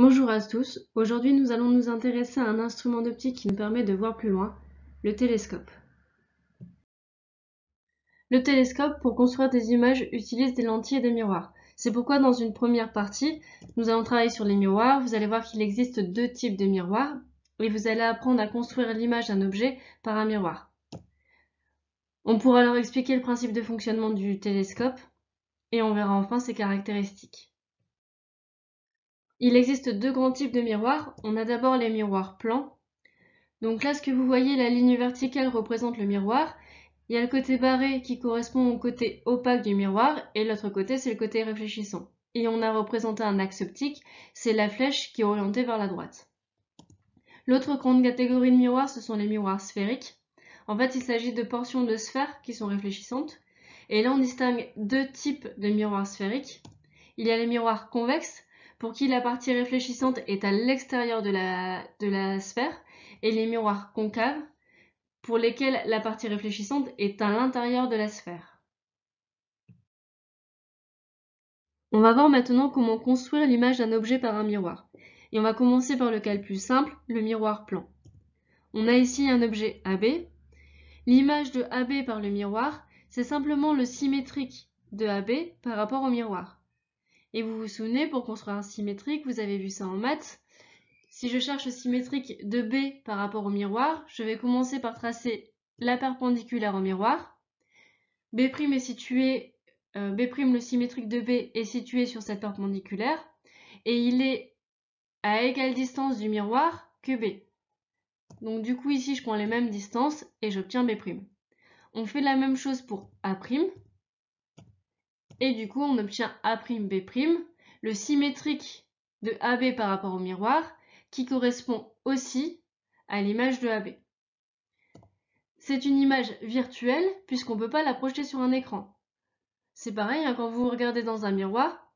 Bonjour à tous, aujourd'hui nous allons nous intéresser à un instrument d'optique qui nous permet de voir plus loin, le télescope. Le télescope, pour construire des images, utilise des lentilles et des miroirs. C'est pourquoi dans une première partie, nous allons travailler sur les miroirs. Vous allez voir qu'il existe deux types de miroirs et vous allez apprendre à construire l'image d'un objet par un miroir. On pourra alors expliquer le principe de fonctionnement du télescope et on verra enfin ses caractéristiques. Il existe deux grands types de miroirs. On a d'abord les miroirs plans. Donc là, ce que vous voyez, la ligne verticale représente le miroir. Il y a le côté barré qui correspond au côté opaque du miroir et l'autre côté, c'est le côté réfléchissant. Et on a représenté un axe optique, c'est la flèche qui est orientée vers la droite. L'autre grande catégorie de miroirs, ce sont les miroirs sphériques. En fait, il s'agit de portions de sphères qui sont réfléchissantes. Et là, on distingue deux types de miroirs sphériques. Il y a les miroirs convexes, pour qui la partie réfléchissante est à l'extérieur de la sphère, et les miroirs concaves, pour lesquels la partie réfléchissante est à l'intérieur de la sphère. On va voir maintenant comment construire l'image d'un objet par un miroir. Et on va commencer par le cas le plus simple, le miroir plan. On a ici un objet AB. L'image de AB par le miroir, c'est simplement le symétrique de AB par rapport au miroir. Et vous vous souvenez, pour construire un symétrique, vous avez vu ça en maths. Si je cherche le symétrique de B par rapport au miroir, je vais commencer par tracer la perpendiculaire au miroir. B' est situé, B', le symétrique de B, est situé sur cette perpendiculaire et il est à égale distance du miroir que B. Donc du coup ici je prends les mêmes distances et j'obtiens B'. On fait la même chose pour A'. Et du coup, on obtient A'B', le symétrique de AB par rapport au miroir, qui correspond aussi à l'image de AB. C'est une image virtuelle, puisqu'on ne peut pas la projeter sur un écran. C'est pareil, hein, quand vous regardez dans un miroir,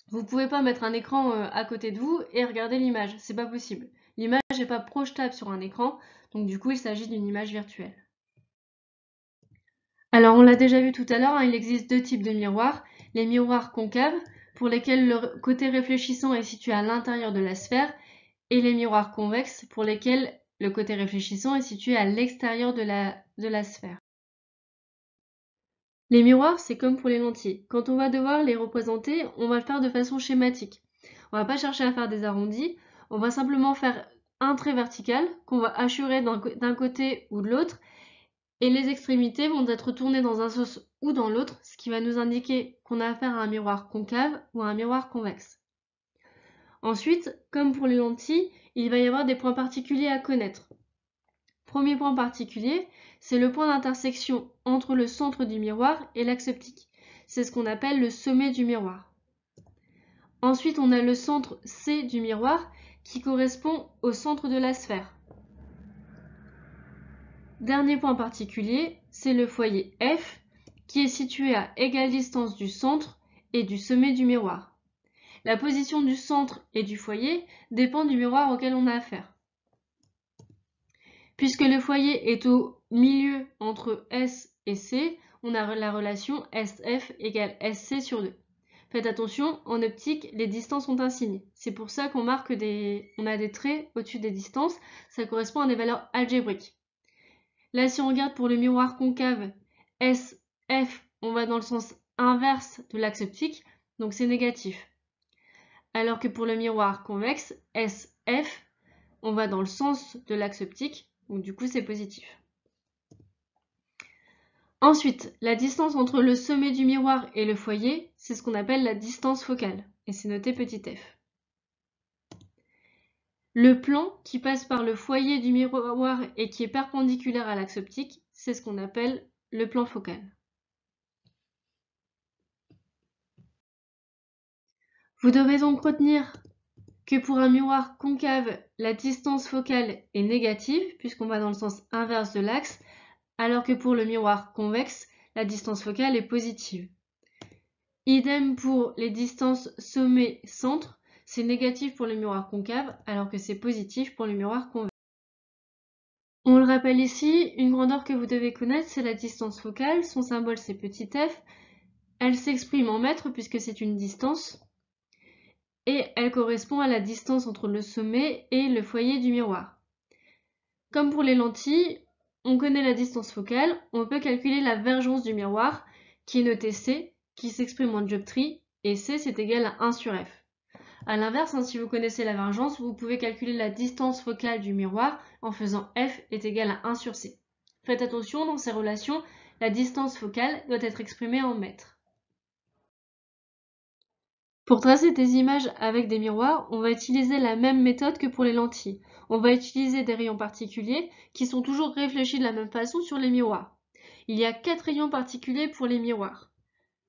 vous ne pouvez pas mettre un écran à côté de vous et regarder l'image, c'est pas possible. L'image n'est pas projetable sur un écran, donc du coup, il s'agit d'une image virtuelle. Alors, on l'a déjà vu tout à l'heure, hein, il existe deux types de miroirs. Les miroirs concaves, pour lesquels le côté réfléchissant est situé à l'intérieur de la sphère, et les miroirs convexes, pour lesquels le côté réfléchissant est situé à l'extérieur de la sphère. Les miroirs, c'est comme pour les lentilles. Quand on va devoir les représenter, on va le faire de façon schématique. On va pas chercher à faire des arrondis, on va simplement faire un trait vertical qu'on va hachurer d'un côté ou de l'autre, et les extrémités vont être tournées dans un sens ou dans l'autre, ce qui va nous indiquer qu'on a affaire à un miroir concave ou à un miroir convexe. Ensuite, comme pour les lentilles, il va y avoir des points particuliers à connaître. Premier point particulier, c'est le point d'intersection entre le centre du miroir et l'axe optique. C'est ce qu'on appelle le sommet du miroir. Ensuite, on a le centre C du miroir qui correspond au centre de la sphère. Dernier point particulier, c'est le foyer F qui est situé à égale distance du centre et du sommet du miroir. La position du centre et du foyer dépend du miroir auquel on a affaire. Puisque le foyer est au milieu entre S et C, on a la relation SF égale SC sur 2. Faites attention, en optique, les distances ont un signe. C'est pour ça qu'on marque on a des traits au-dessus des distances, ça correspond à des valeurs algébriques. Là, si on regarde pour le miroir concave, SF, on va dans le sens inverse de l'axe optique, donc c'est négatif. Alors que pour le miroir convexe, SF, on va dans le sens de l'axe optique, donc du coup c'est positif. Ensuite, la distance entre le sommet du miroir et le foyer, c'est ce qu'on appelle la distance focale, et c'est noté petit f. Le plan qui passe par le foyer du miroir et qui est perpendiculaire à l'axe optique, c'est ce qu'on appelle le plan focal. Vous devez donc retenir que pour un miroir concave, la distance focale est négative, puisqu'on va dans le sens inverse de l'axe, alors que pour le miroir convexe, la distance focale est positive. Idem pour les distances sommet-centre, c'est négatif pour le miroir concave, alors que c'est positif pour le miroir convexe. On le rappelle ici, une grandeur que vous devez connaître, c'est la distance focale. Son symbole, c'est petit f. Elle s'exprime en mètres puisque c'est une distance. Et elle cela correspond à la distance entre le sommet et le foyer du miroir. Comme pour les lentilles, on connaît la distance focale, on peut calculer la vergence du miroir, qui est notée C, qui s'exprime en dioptrie, et C c'est égal à 1 sur F. A l'inverse, si vous connaissez la vergence, vous pouvez calculer la distance focale du miroir en faisant F est égal à 1 sur C. Faites attention, dans ces relations, la distance focale doit être exprimée en mètres. Pour tracer des images avec des miroirs, on va utiliser la même méthode que pour les lentilles. On va utiliser des rayons particuliers qui sont toujours réfléchis de la même façon sur les miroirs. Il y a 4 rayons particuliers pour les miroirs.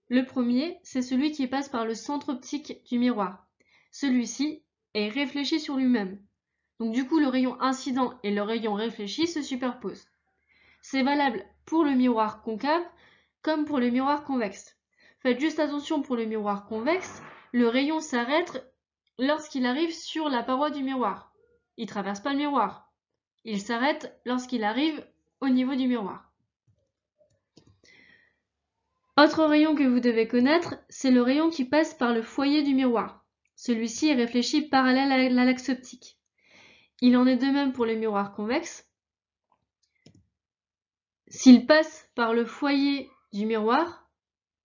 Le premier, c'est celui qui passe par le centre optique du miroir. Celui-ci est réfléchi sur lui-même. Donc du coup, le rayon incident et le rayon réfléchi se superposent. C'est valable pour le miroir concave comme pour le miroir convexe. Faites juste attention pour le miroir convexe, le rayon s'arrête lorsqu'il arrive sur la paroi du miroir. Il ne traverse pas le miroir. Il s'arrête lorsqu'il arrive au niveau du miroir. Autre rayon que vous devez connaître, c'est le rayon qui passe par le foyer du miroir. Celui-ci est réfléchi parallèle à l'axe optique. Il en est de même pour le miroir convexe. S'il passe par le foyer du miroir,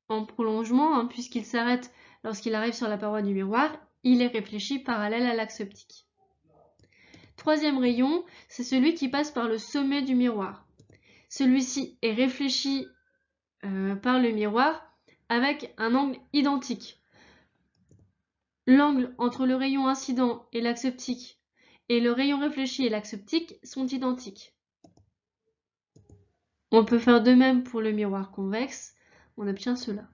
en prolongement, puisqu'il s'arrête lorsqu'il arrive sur la paroi du miroir, il est réfléchi parallèle à l'axe optique. Troisième rayon, c'est celui qui passe par le sommet du miroir. Celui-ci est réfléchi par le miroir avec un angle identique. L'angle entre le rayon incident et l'axe optique et le rayon réfléchi et l'axe optique sont identiques. On peut faire de même pour le miroir convexe, on obtient cela.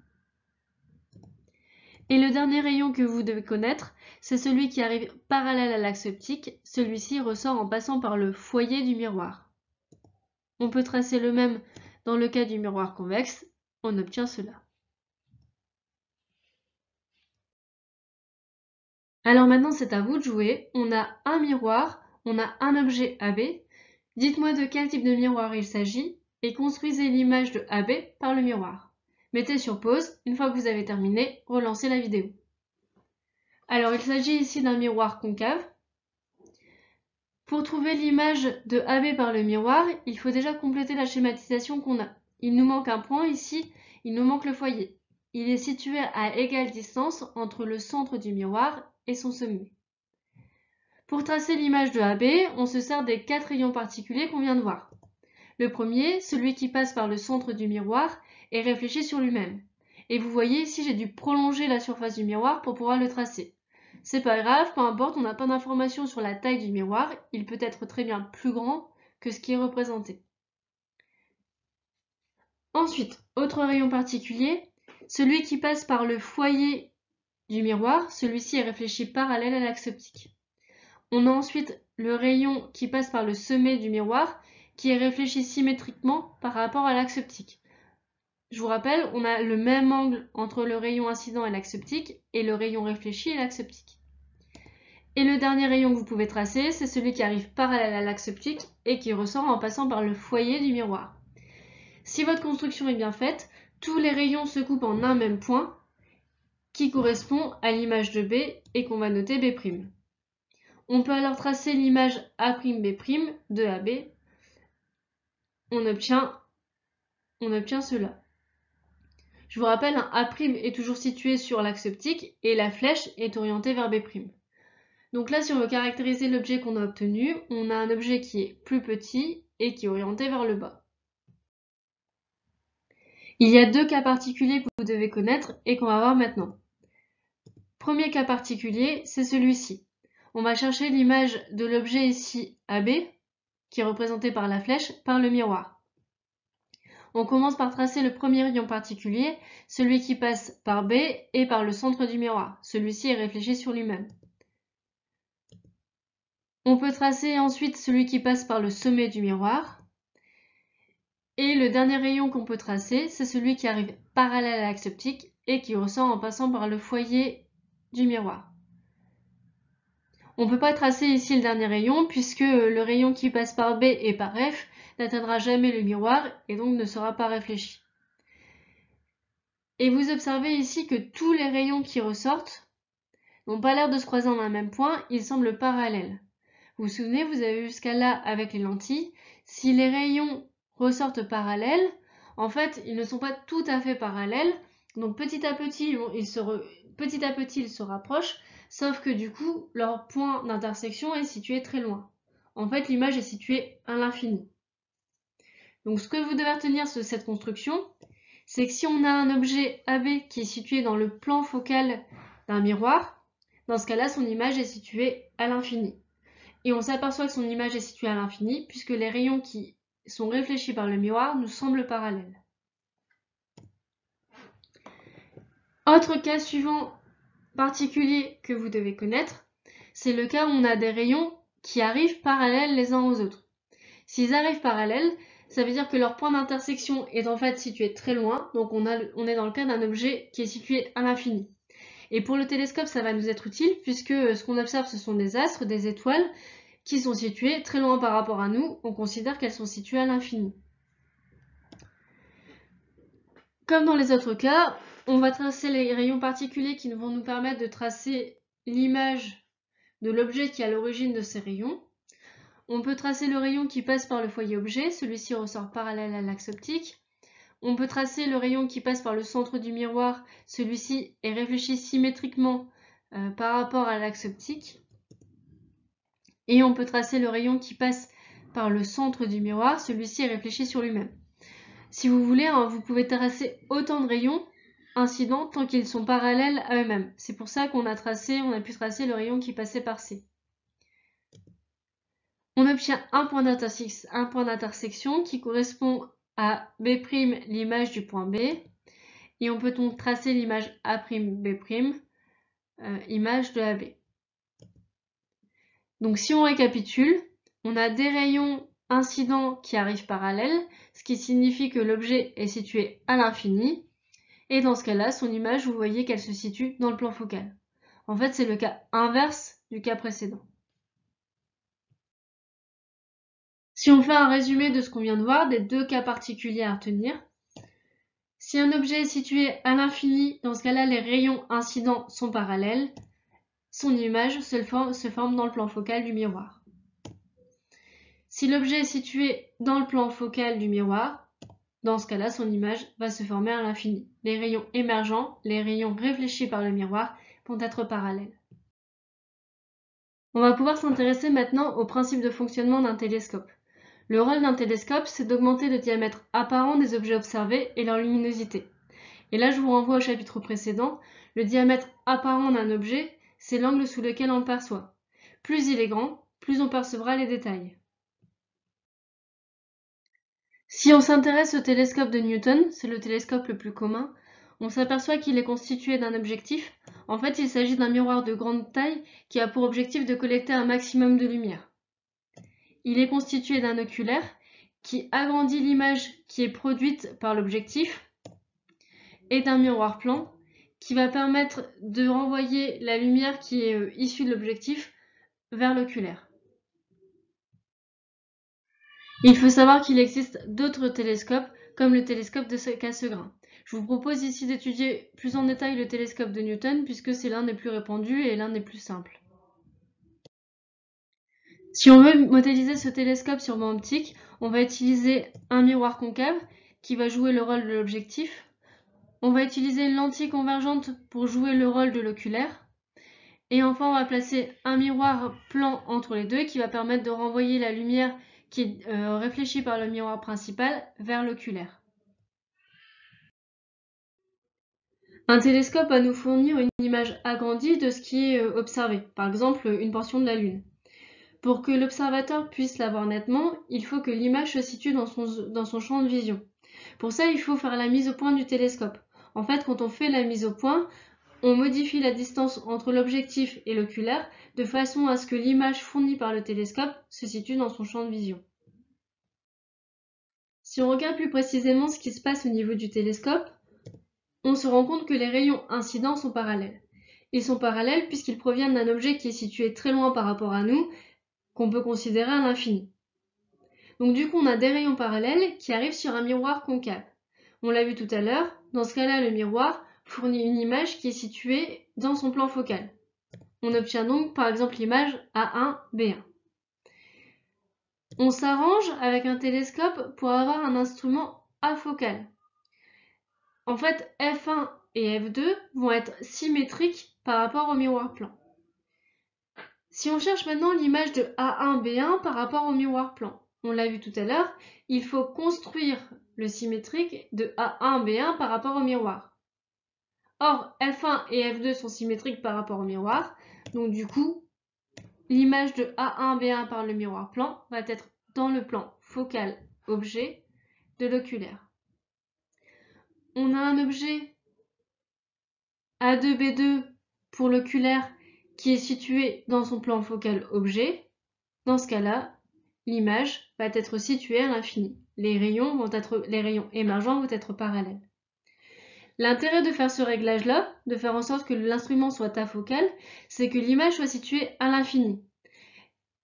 Et le dernier rayon que vous devez connaître, c'est celui qui arrive parallèle à l'axe optique. Celui-ci ressort en passant par le foyer du miroir. On peut tracer le même dans le cas du miroir convexe, on obtient cela. Alors maintenant c'est à vous de jouer, on a un miroir, on a un objet AB. Dites-moi de quel type de miroir il s'agit et construisez l'image de AB par le miroir. Mettez sur pause, une fois que vous avez terminé, relancez la vidéo. Alors il s'agit ici d'un miroir concave. Pour trouver l'image de AB par le miroir, il faut déjà compléter la schématisation qu'on a. Il nous manque un point ici, il nous manque le foyer. Il est situé à égale distance entre le centre du miroir et son sommet. Pour tracer l'image de AB, on se sert des 4 rayons particuliers qu'on vient de voir. Le premier, celui qui passe par le centre du miroir, est réfléchi sur lui-même. Et vous voyez ici, j'ai dû prolonger la surface du miroir pour pouvoir le tracer. C'est pas grave, peu importe, on n'a pas d'informations sur la taille du miroir, il peut être très bien plus grand que ce qui est représenté. Ensuite, autre rayon particulier, celui qui passe par le foyer du miroir, celui-ci est réfléchi parallèle à l'axe optique. On a ensuite le rayon qui passe par le sommet du miroir, qui est réfléchi symétriquement par rapport à l'axe optique. Je vous rappelle, on a le même angle entre le rayon incident et l'axe optique, et le rayon réfléchi et l'axe optique. Et le dernier rayon que vous pouvez tracer, c'est celui qui arrive parallèle à l'axe optique et qui ressort en passant par le foyer du miroir. Si votre construction est bien faite, tous les rayons se coupent en un même point, qui correspond à l'image de B et qu'on va noter B'. On peut alors tracer l'image A'B' de AB. On obtient cela. Je vous rappelle, un A' est toujours situé sur l'axe optique et la flèche est orientée vers B'. Donc là, si on veut caractériser l'objet qu'on a obtenu, on a un objet qui est plus petit et qui est orienté vers le bas. Il y a 2 cas particuliers que vous devez connaître et qu'on va voir maintenant. Premier cas particulier, c'est celui-ci. On va chercher l'image de l'objet ici AB, qui est représenté par la flèche, par le miroir. On commence par tracer le premier rayon particulier, celui qui passe par B et par le centre du miroir. Celui-ci est réfléchi sur lui-même. On peut tracer ensuite celui qui passe par le sommet du miroir. Et le dernier rayon qu'on peut tracer, c'est celui qui arrive parallèle à l'axe optique et qui ressort en passant par le foyer du miroir. On ne peut pas tracer ici le dernier rayon puisque le rayon qui passe par B et par F n'atteindra jamais le miroir et donc ne sera pas réfléchi. Et vous observez ici que tous les rayons qui ressortent n'ont pas l'air de se croiser en un même point, ils semblent parallèles. Vous vous souvenez, vous avez vu ce cas-là avec les lentilles. Si les rayons ressortent parallèles, en fait, ils ne sont pas tout à fait parallèles. Donc petit à petit, ils se rapprochent, sauf que du coup, leur point d'intersection est situé très loin. En fait, l'image est située à l'infini. Donc ce que vous devez retenir de cette construction, c'est que si on a un objet AB qui est situé dans le plan focal d'un miroir, dans ce cas-là, son image est située à l'infini. Et on s'aperçoit que son image est située à l'infini puisque les rayons qui sont réfléchis par le miroir nous semblent parallèles. Autre cas suivant particulier que vous devez connaître, c'est le cas où on a des rayons qui arrivent parallèles les uns aux autres. S'ils arrivent parallèles, ça veut dire que leur point d'intersection est en fait situé très loin, donc on est dans le cas d'un objet qui est situé à l'infini. Et pour le télescope, ça va nous être utile puisque ce qu'on observe, ce sont des astres, des étoiles, qui sont situées très loin par rapport à nous, on considère qu'elles sont situées à l'infini. Comme dans les autres cas, on va tracer les rayons particuliers qui vont nous permettre de tracer l'image de l'objet qui est à l'origine de ces rayons. On peut tracer le rayon qui passe par le foyer objet, celui-ci ressort parallèle à l'axe optique. On peut tracer le rayon qui passe par le centre du miroir, celui-ci est réfléchi symétriquement par rapport à l'axe optique. Et on peut tracer le rayon qui passe par le centre du miroir, celui-ci est réfléchi sur lui-même. Si vous voulez, vous pouvez tracer autant de rayons incidents tant qu'ils sont parallèles à eux-mêmes. C'est pour ça qu'on a pu tracer le rayon qui passait par C. On obtient un point d'intersection qui correspond à B', l'image du point B, et on peut donc tracer l'image A'B', image de AB. Donc si on récapitule, on a des rayons incidents qui arrivent parallèles, ce qui signifie que l'objet est situé à l'infini, et dans ce cas-là, son image, vous voyez qu'elle se situe dans le plan focal. En fait, c'est le cas inverse du cas précédent. Si on fait un résumé de ce qu'on vient de voir, des deux cas particuliers à retenir, si un objet est situé à l'infini, dans ce cas-là, les rayons incidents sont parallèles, son image se forme dans le plan focal du miroir. Si l'objet est situé dans le plan focal du miroir, dans ce cas-là, son image va se former à l'infini. Les rayons émergents, les rayons réfléchis par le miroir, vont être parallèles. On va pouvoir s'intéresser maintenant au principe de fonctionnement d'un télescope. Le rôle d'un télescope, c'est d'augmenter le diamètre apparent des objets observés et leur luminosité. Et là, je vous renvoie au chapitre précédent. Le diamètre apparent d'un objet, c'est l'angle sous lequel on le perçoit. Plus il est grand, plus on percevra les détails. Si on s'intéresse au télescope de Newton, c'est le télescope le plus commun, on s'aperçoit qu'il est constitué d'un objectif. En fait, il s'agit d'un miroir de grande taille qui a pour objectif de collecter un maximum de lumière. Il est constitué d'un oculaire qui agrandit l'image qui est produite par l'objectif et d'un miroir plan qui va permettre de renvoyer la lumière qui est issue de l'objectif vers l'oculaire. Il faut savoir qu'il existe d'autres télescopes, comme le télescope de Cassegrain. Je vous propose ici d'étudier plus en détail le télescope de Newton, puisque c'est l'un des plus répandus et l'un des plus simples. Si on veut modéliser ce télescope sur banc optique, on va utiliser un miroir concave qui va jouer le rôle de l'objectif. On va utiliser une lentille convergente pour jouer le rôle de l'oculaire. Et enfin, on va placer un miroir plan entre les deux qui va permettre de renvoyer la lumière qui est réfléchie par le miroir principal vers l'oculaire. Un télescope va nous fournir une image agrandie de ce qui est observé, par exemple une portion de la Lune. Pour que l'observateur puisse la voir nettement, il faut que l'image se situe dans son champ de vision. Pour ça, il faut faire la mise au point du télescope. En fait, quand on fait la mise au point, on modifie la distance entre l'objectif et l'oculaire de façon à ce que l'image fournie par le télescope se situe dans son champ de vision. Si on regarde plus précisément ce qui se passe au niveau du télescope, on se rend compte que les rayons incidents sont parallèles. Ils sont parallèles puisqu'ils proviennent d'un objet qui est situé très loin par rapport à nous, qu'on peut considérer à l'infini. Donc du coup, on a des rayons parallèles qui arrivent sur un miroir concave. On l'a vu tout à l'heure, dans ce cas-là, le miroir fournit une image qui est située dans son plan focal. On obtient donc par exemple l'image A1, B1. On s'arrange avec un télescope pour avoir un instrument afocale. En fait, F1 et F2 vont être symétriques par rapport au miroir plan. Si on cherche maintenant l'image de A1, B1 par rapport au miroir plan, on l'a vu tout à l'heure, il faut construire le symétrique de A1, B1 par rapport au miroir. Or, F1 et F2 sont symétriques par rapport au miroir, donc du coup, l'image de A1, B1 par le miroir plan va être dans le plan focal objet de l'oculaire. On a un objet A2, B2 pour l'oculaire qui est situé dans son plan focal objet. Dans ce cas-là, l'image va être située à l'infini. Les rayons émergents vont être parallèles. L'intérêt de faire ce réglage-là, de faire en sorte que l'instrument soit afocal, c'est que l'image soit située à l'infini.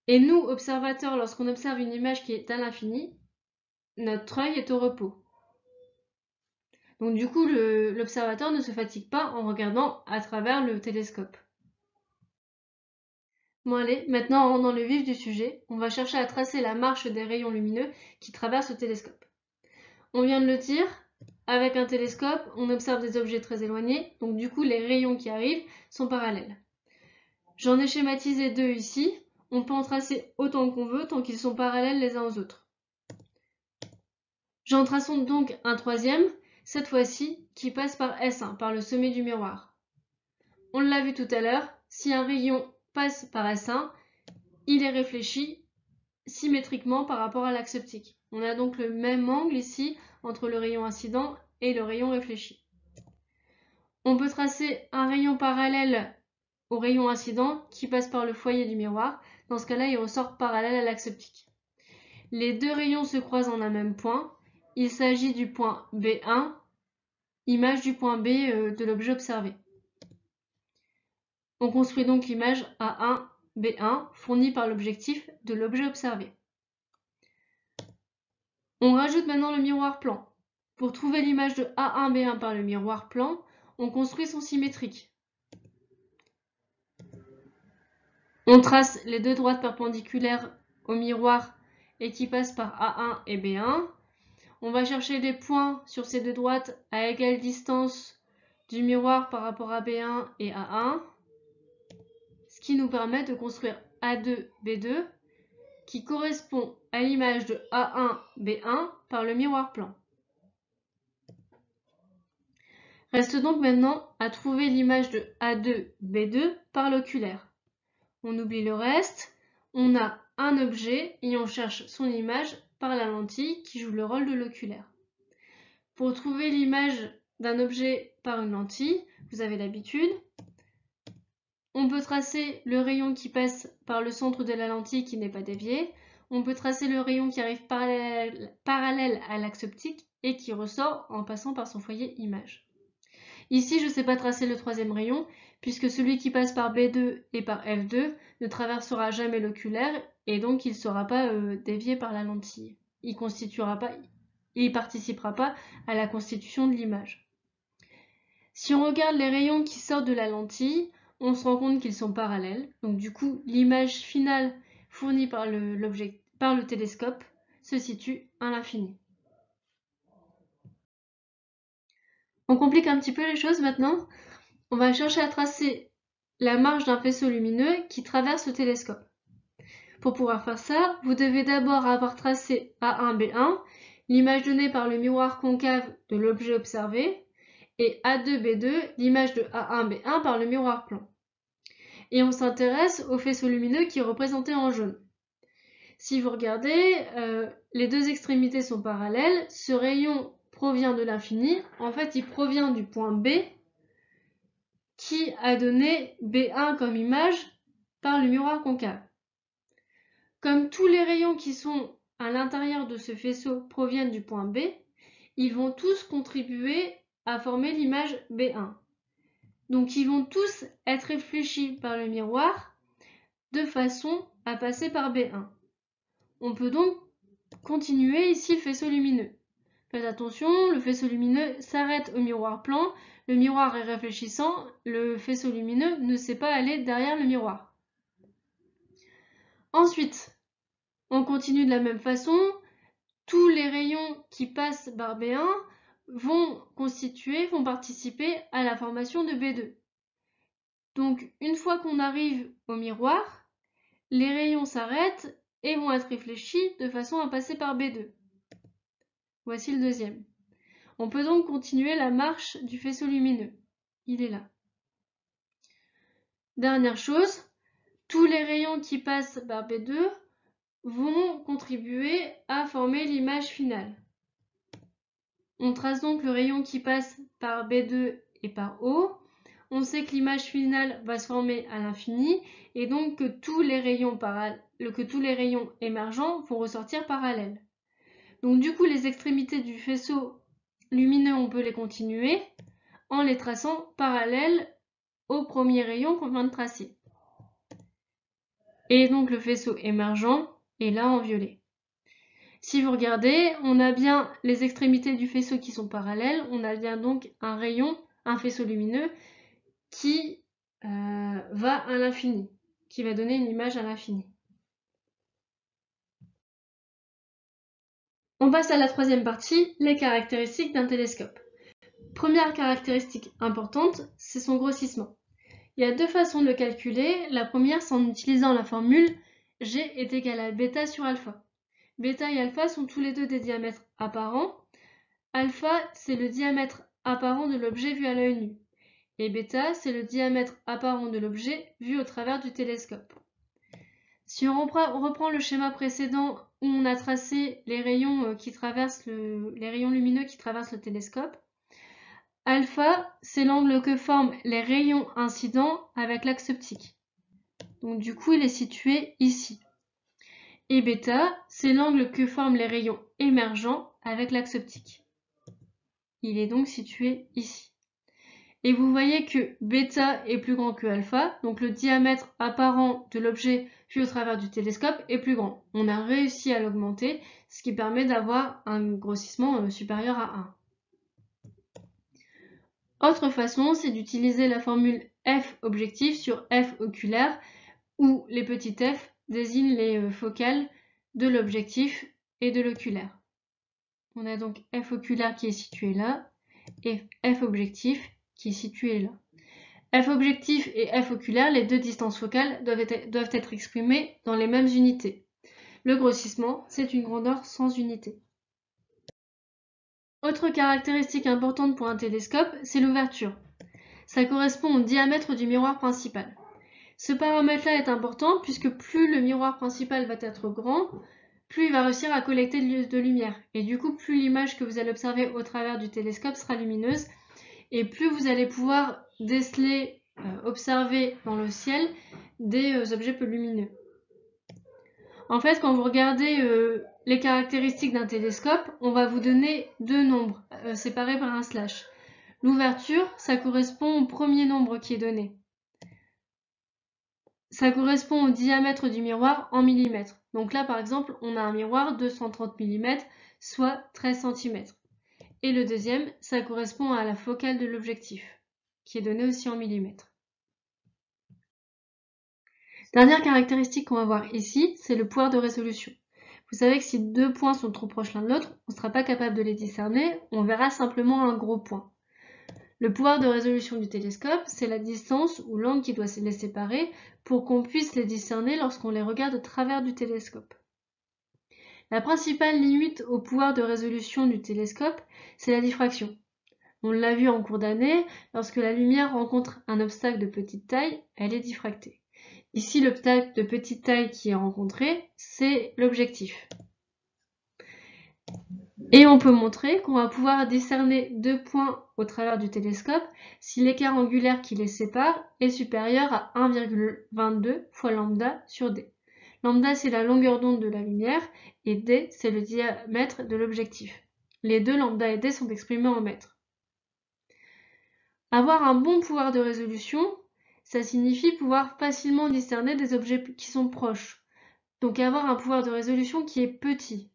Et nous, observateurs, lorsqu'on observe une image qui est à l'infini, notre œil est au repos. Donc du coup, l'observateur ne se fatigue pas en regardant à travers le télescope. Bon allez, maintenant on rentre dans le vif du sujet. On va chercher à tracer la marche des rayons lumineux qui traversent le télescope. On vient de le dire, avec un télescope, on observe des objets très éloignés, donc du coup les rayons qui arrivent sont parallèles. J'en ai schématisé deux ici, on peut en tracer autant qu'on veut tant qu'ils sont parallèles les uns aux autres. J'en trace donc un troisième, cette fois-ci, qui passe par S1, par le sommet du miroir. On l'a vu tout à l'heure, si un rayon passe par S1, il est réfléchi symétriquement par rapport à l'axe optique. On a donc le même angle ici entre le rayon incident et le rayon réfléchi. On peut tracer un rayon parallèle au rayon incident qui passe par le foyer du miroir. Dans ce cas-là, il ressort parallèle à l'axe optique. Les deux rayons se croisent en un même point. Il s'agit du point B1, image du point B de l'objet observé. On construit donc l'image A1, B1 fournie par l'objectif de l'objet observé. On rajoute maintenant le miroir plan. Pour trouver l'image de A1, B1 par le miroir plan, on construit son symétrique. On trace les deux droites perpendiculaires au miroir et qui passent par A1 et B1. On va chercher des points sur ces deux droites à égale distance du miroir par rapport à B1 et A1, ce qui nous permet de construire A2, B2, qui correspond à l'image de A1, B1 par le miroir plan. Reste donc maintenant à trouver l'image de A2, B2 par l'oculaire. On oublie le reste, on a un objet et on cherche son image par la lentille qui joue le rôle de l'oculaire. Pour trouver l'image d'un objet par une lentille, vous avez l'habitude, on peut tracer le rayon qui passe par le centre de la lentille qui n'est pas dévié, on peut tracer le rayon qui arrive parallèle à l'axe optique et qui ressort en passant par son foyer image. Ici, je ne sais pas tracer le troisième rayon, puisque celui qui passe par B2 et par F2 ne traversera jamais l'oculaire, et donc il ne sera pas dévié par la lentille. Il ne participera pas à la constitution de l'image. Si on regarde les rayons qui sortent de la lentille, on se rend compte qu'ils sont parallèles. Donc du coup, l'image finale fournie par le télescope se situe à l'infini. On complique un petit peu les choses maintenant. On va chercher à tracer la marge d'un faisceau lumineux qui traverse le télescope. Pour pouvoir faire ça, vous devez d'abord avoir tracé A1, B1, l'image donnée par le miroir concave de l'objet observé, et A2, B2, l'image de A1, B1 par le miroir plan. Et on s'intéresse au faisceau lumineux qui est représenté en jaune. Si vous regardez, les deux extrémités sont parallèles, ce rayon provient de l'infini, en fait il provient du point B, qui a donné B1 comme image par le miroir concave. Comme tous les rayons qui sont à l'intérieur de ce faisceau proviennent du point B, ils vont tous contribuer à former l'image B1. Donc ils vont tous être réfléchis par le miroir de façon à passer par B1. On peut donc continuer ici le faisceau lumineux. Faites attention, le faisceau lumineux s'arrête au miroir plan, le miroir est réfléchissant, le faisceau lumineux ne sait pas aller derrière le miroir. Ensuite, on continue de la même façon. Tous les rayons qui passent par B1 vont participer à la formation de B2. Donc, une fois qu'on arrive au miroir, les rayons s'arrêtent et vont être réfléchis de façon à passer par B2. Voici le deuxième. On peut donc continuer la marche du faisceau lumineux. Il est là. Dernière chose, tous les rayons qui passent par B2 vont contribuer à former l'image finale. On trace donc le rayon qui passe par B2 et par O. On sait que l'image finale va se former à l'infini et donc que tous les rayons émergents vont ressortir parallèles. Donc du coup, les extrémités du faisceau lumineux, on peut les continuer en les traçant parallèles au premier rayon qu'on vient de tracer. Et donc le faisceau émergent est là en violet. Si vous regardez, on a bien les extrémités du faisceau qui sont parallèles, on a bien donc un faisceau lumineux qui va à l'infini, qui va donner une image à l'infini. On passe à la troisième partie, les caractéristiques d'un télescope. Première caractéristique importante, c'est son grossissement. Il y a deux façons de le calculer. La première, c'est en utilisant la formule G est égal à bêta sur alpha. Bêta et alpha sont tous les deux des diamètres apparents. Alpha, c'est le diamètre apparent de l'objet vu à l'œil nu. Et bêta, c'est le diamètre apparent de l'objet vu au travers du télescope. Si on reprend le schéma précédent où on a tracé les rayons lumineux qui traversent le télescope, alpha, c'est l'angle que forment les rayons incidents avec l'axe optique. Donc du coup, il est situé ici. Et bêta, c'est l'angle que forment les rayons émergents avec l'axe optique. Il est donc situé ici. Et vous voyez que bêta est plus grand que alpha, donc le diamètre apparent de l'objet vu au travers du télescope est plus grand. On a réussi à l'augmenter, ce qui permet d'avoir un grossissement supérieur à 1. Autre façon, c'est d'utiliser la formule f objectif sur f oculaire, où les petits f désignent les focales de l'objectif et de l'oculaire. On a donc f oculaire qui est situé là, et f objectif qui est situé là. F objectif et f oculaire, les deux distances focales, doivent être exprimées dans les mêmes unités. Le grossissement, c'est une grandeur sans unité. Autre caractéristique importante pour un télescope, c'est l'ouverture. Ça correspond au diamètre du miroir principal. Ce paramètre-là est important puisque plus le miroir principal va être grand, plus il va réussir à collecter de lumière. Et du coup, plus l'image que vous allez observer au travers du télescope sera lumineuse et plus vous allez pouvoir déceler, observer dans le ciel des objets peu lumineux. En fait, quand vous regardez les caractéristiques d'un télescope, on va vous donner deux nombres séparés par un slash. L'ouverture, ça correspond au premier nombre qui est donné. Ça correspond au diamètre du miroir en millimètres. Donc là, par exemple, on a un miroir de 130 mm, soit 13 cm. Et le deuxième, ça correspond à la focale de l'objectif, qui est donnée aussi en millimètres. Dernière caractéristique qu'on va voir ici, c'est le pouvoir de résolution. Vous savez que si deux points sont trop proches l'un de l'autre, on ne sera pas capable de les discerner, on verra simplement un gros point. Le pouvoir de résolution du télescope, c'est la distance ou l'angle qui doit les séparer pour qu'on puisse les discerner lorsqu'on les regarde au travers du télescope. La principale limite au pouvoir de résolution du télescope, c'est la diffraction. On l'a vu en cours d'année, lorsque la lumière rencontre un obstacle de petite taille, elle est diffractée. Ici, l'obstacle de petite taille qui est rencontré, c'est l'objectif. Et on peut montrer qu'on va pouvoir discerner deux points au travers du télescope si l'écart angulaire qui les sépare est supérieur à 1,22 fois lambda sur d. Lambda, c'est la longueur d'onde de la lumière et d, c'est le diamètre de l'objectif. Les deux lambda et d sont exprimés en mètres. Avoir un bon pouvoir de résolution, ça signifie pouvoir facilement discerner des objets qui sont proches. Donc avoir un pouvoir de résolution qui est petit.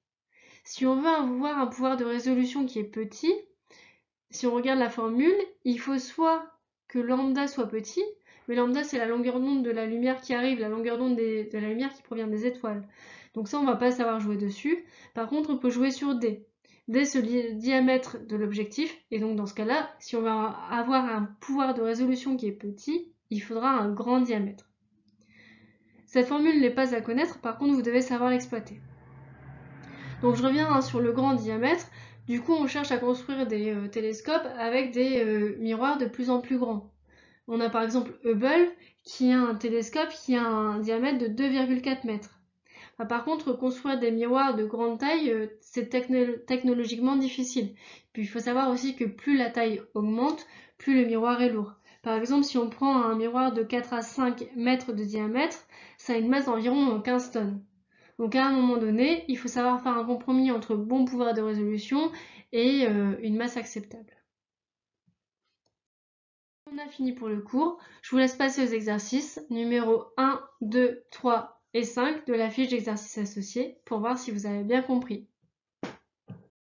Si on veut avoir un pouvoir de résolution qui est petit, si on regarde la formule, il faut soit que lambda soit petit, mais lambda c'est la longueur d'onde de la lumière qui arrive, la longueur d'onde de la lumière qui provient des étoiles. Donc ça on va pas savoir jouer dessus. Par contre on peut jouer sur D. D c'est le diamètre de l'objectif, et donc dans ce cas-là, si on va avoir un pouvoir de résolution qui est petit, il faudra un grand diamètre. Cette formule n'est pas à connaître, par contre vous devez savoir l'exploiter. Donc je reviens sur le grand diamètre. Du coup, on cherche à construire des télescopes avec des miroirs de plus en plus grands. On a par exemple Hubble qui a un télescope qui a un diamètre de 2,4 mètres. Par contre, construire des miroirs de grande taille, c'est technologiquement difficile. Puis il faut savoir aussi que plus la taille augmente, plus le miroir est lourd. Par exemple, si on prend un miroir de 4 à 5 mètres de diamètre, ça a une masse d'environ 15 tonnes. Donc à un moment donné, il faut savoir faire un compromis entre bon pouvoir de résolution et une masse acceptable. On a fini pour le cours. Je vous laisse passer aux exercices numéro 1, 2, 3 et 5 de la fiche d'exercice associée pour voir si vous avez bien compris.